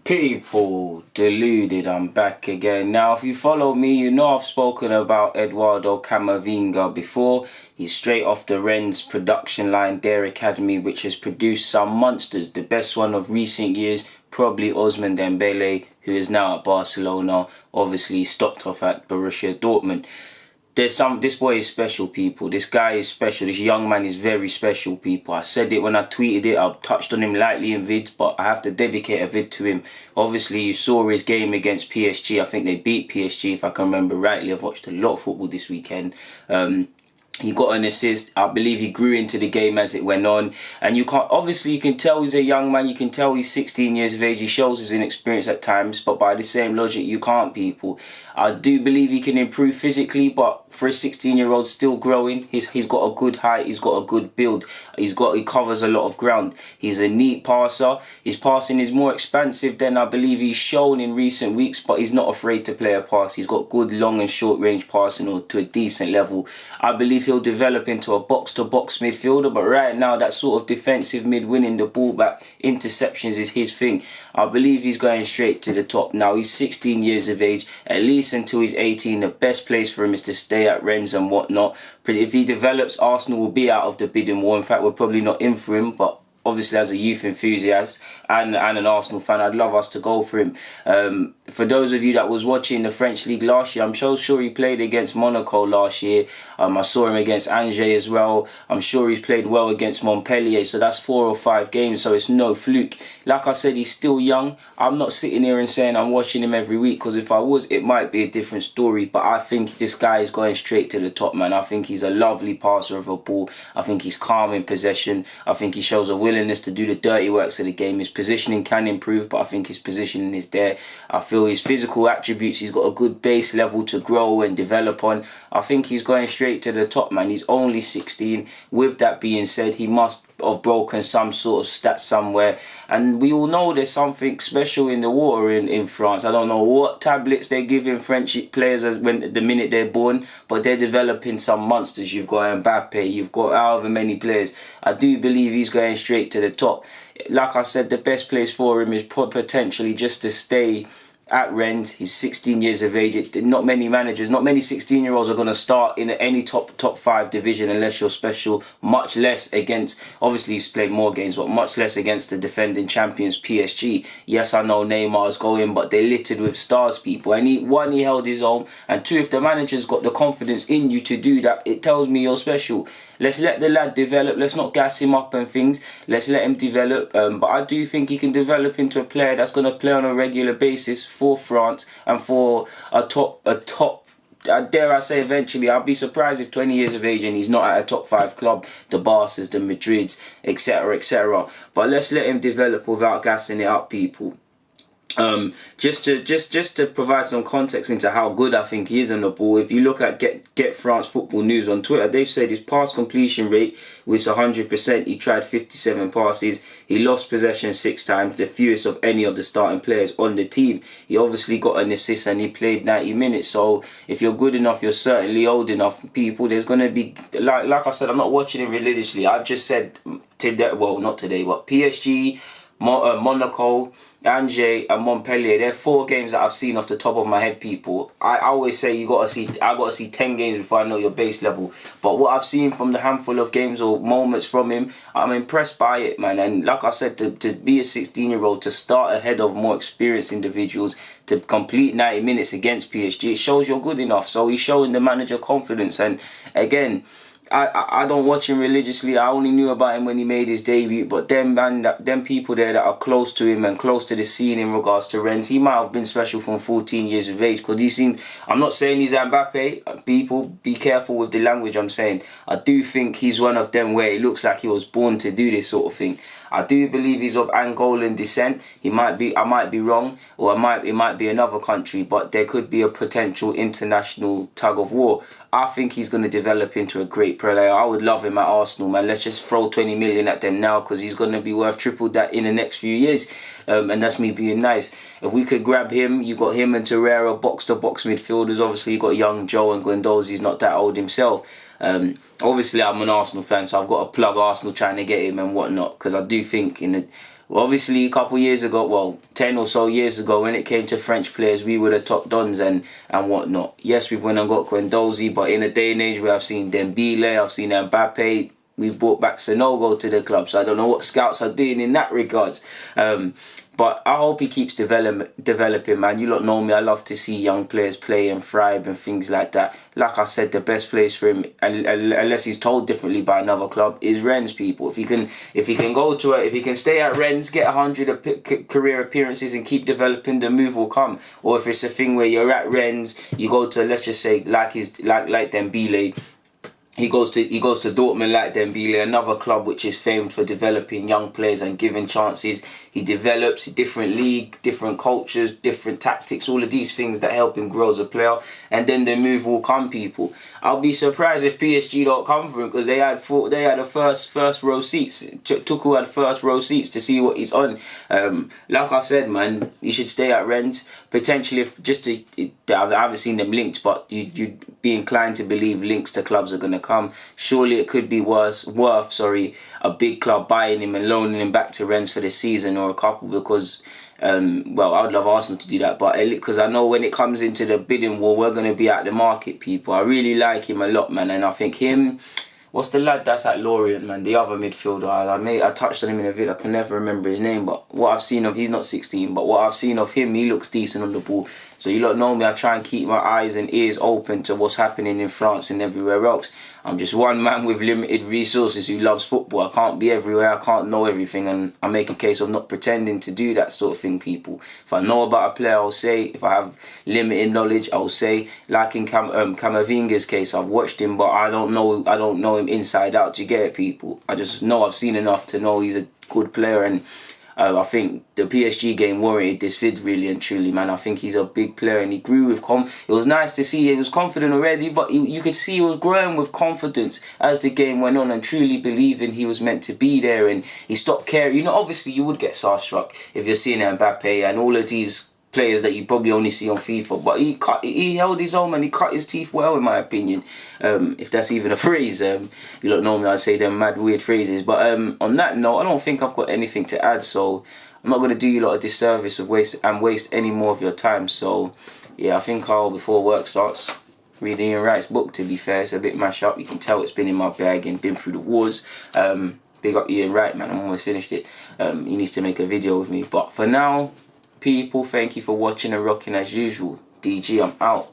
People, deluded, I'm back again. Now, if you follow me, you know I've spoken about Eduardo Caramavinga before. He's straight off the Rennes production line, their academy, which has produced some monsters. The best one of recent years, probably Ousmane Dembele, who is now at Barcelona, obviously stopped off at Borussia Dortmund. This boy is special, people. This guy is special. This young man is very special, people. I said it when I tweeted it. I've touched on him lightly in vids, but I have to dedicate a vid to him. Obviously, you saw his game against PSG. I think they beat PSG, if I can remember rightly. I've watched a lot of football this weekend. He got an assist. I believe he grew into the game as it went on. And you can tell he's a young man. You can tell he's 16 years of age. He shows his inexperience at times. But by the same logic, you can't, people. I do believe he can improve physically. But for a 16-year-old still growing, he's got a good height. He's got a good build. He covers a lot of ground. He's a neat passer. His passing is more expansive than I believe he's shown in recent weeks. But he's not afraid to play a pass. He's got good long and short range passing, or to a decent level. I believe he'll develop into a box-to-box midfielder, but right now that sort of defensive mid, winning the ball back, interceptions is his thing. I believe he's going straight to the top. Now he's 16 years of age, at least until he's 18. The best place for him is to stay at Rennes and whatnot. If he develops, Arsenal will be out of the bidding war. In fact, we're probably not in for him, but obviously as a youth enthusiast and an Arsenal fan, I'd love us to go for him. For those of you that was watching the French League last year, I'm sure he played against Monaco last year. I saw him against Angers as well. I'm sure he's played well against Montpellier. So that's 4 or 5 games, so it's no fluke. Like I said, he's still young. I'm not sitting here and saying I'm watching him every week, because if I was, it might be a different story. But I think this guy is going straight to the top, man. I think he's a lovely passer of a ball. I think he's calm in possession. I think he shows a willingness to do the dirty works of the game. His positioning can improve, but I think his positioning is there. I feel his physical attributes, he's got a good base level to grow and develop on. I think he's going straight to the top, man. He's only 16. With that being said, he must have broken some sort of stat somewhere, and we all know there's something special in the water in France. I don't know what tablets they're giving French players the minute they're born, but they're developing some monsters. You've got Mbappe, you've got however many players. I do believe he's going straight to the top. Like I said, the best place for him is potentially just to stay at Rennes. He's 16 years of age. Not many 16-year-olds are going to start in any top 5 division unless you're special, much less against, obviously he's played more games, but much less against the defending champions PSG. Yes, I know Neymar's going, but they're littered with stars, people. And he held his own, and 2, if the manager's got the confidence in you to do that, it tells me you're special. Let's let the lad develop. Let's not gas him up and things. Let's let him develop. But I do think he can develop into a player that's going to play on a regular basis for France and for a top. Dare I say, eventually, I'll be surprised if 20 years of age and he's not at a top 5 club, the Barças, the Madrids, etc., etc. But let's let him develop without gassing it up, people. Just to provide some context into how good I think he is on the ball, if you look at Get France Football News on Twitter, they've said his pass completion rate was 100%. He tried 57 passes. He lost possession 6 times, the fewest of any of the starting players on the team. He obviously got an assist and he played 90 minutes. So if you're good enough, you're certainly old enough, people. There's going to be, like I said, I'm not watching him religiously. I've just said today, well, not today, but PSG, Monaco, Angers and Montpellier, they're 4 games that I've seen off the top of my head, people. I always say I gotta see 10 games before I know your base level. But what I've seen from the handful of games or moments from him, I'm impressed by it, man. And like I said, to be a 16-year-old, to start ahead of more experienced individuals, to complete 90 minutes against PSG, it shows you're good enough. So he's showing the manager confidence. And again, I don't watch him religiously. I only knew about him when he made his debut. But them people there that are close to him and close to the scene in regards to Rennes, he might have been special from 14 years of age, because he seemed, I'm not saying he's Mbappe. People, be careful with the language I'm saying. I do think he's one of them where it looks like he was born to do this sort of thing. I do believe he's of Angolan descent. I might be wrong, or it might be another country, but there could be a potential international tug of war. I think he's going to develop into a great player. I would love him at Arsenal, man. Let's just throw 20 million at them now, because he's going to be worth triple that in the next few years. And that's me being nice. If we could grab him, you got him and Torreira, box-to-box midfielders. Obviously, you got young Joe, and Guendouzi's not that old himself. Obviously, I'm an Arsenal fan, so I've got to plug Arsenal trying to get him and whatnot, because I do think Well, obviously, a couple years ago, well, 10 or so years ago, when it came to French players, we were the top dons and whatnot. Yes, we've went and got Guendouzi, but in a day and age where I've seen Dembele, I've seen Mbappe, we've brought back Sonogo to the club. So I don't know what scouts are doing in that regards. But I hope he keeps developing, man. You lot know me. I love to see young players play and thrive and things like that. Like I said, the best place for him, unless he's told differently by another club, is Rennes. People, if he can if he can stay at Rennes, get 100 career appearances and keep developing, the move will come. Or if it's a thing where you're at Rennes, you go to, let's just say, like Dembele. He goes to Dortmund like Dembele, another club which is famed for developing young players and giving chances. He develops a different league, different cultures, different tactics, all of these things that help him grow as a player. And then the move will come, people. I'll be surprised if PSG don't come for him, because they had the first row seats. Tuchel had first row seats to see what he's on. Like I said, man, he should stay at Rennes. Potentially, I haven't seen them linked, but you'd be inclined to believe links to clubs are going to come. Surely it could be worth a big club buying him and loaning him back to Rennes for the season, or a couple, because well, I would love Arsenal to do that, but because I know when it comes into the bidding war, we're going to be at the market, people. I really like him a lot, man, and I think him. What's the lad that's at Lorient, man? The other midfielder. I touched on him in a video. I can never remember his name, but what I've seen of, he's not 16, but what I've seen of him, he looks decent on the ball. So you lot know me. I try and keep my eyes and ears open to what's happening in France and everywhere else. I'm just one man with limited resources who loves football. I can't be everywhere. I can't know everything, and I make a case of not pretending to do that sort of thing, people. If I know about a player, I'll say. If I have limited knowledge, I'll say. Like in Camavinga's case, I've watched him, but I don't know him inside out. Do you get it, people? I just know I've seen enough to know he's a good player, and I think the PSG game warranted this vid, really and truly, man. I think he's a big player, and he grew with it was nice to see he was confident already, but you could see he was growing with confidence as the game went on, and truly believing he was meant to be there, and he stopped caring. You know, obviously you would get starstruck if you're seeing Mbappe and all of these players that you probably only see on FIFA, but he held his own, and he cut his teeth well, in my opinion. If that's even a phrase, you don't know me, I'd say them mad weird phrases. But on that note, I don't think I've got anything to add, so I'm not going to do you a lot of disservice of waste any more of your time. So yeah, I think before work starts, read Ian Wright's book. To be fair, it's a bit mashed up. You can tell it's been in my bag and been through the wars. Big up Ian Wright, man. I'm almost finished it. He needs to make a video with me. But for now, people, thank you for watching and rocking as usual. DG, I'm out.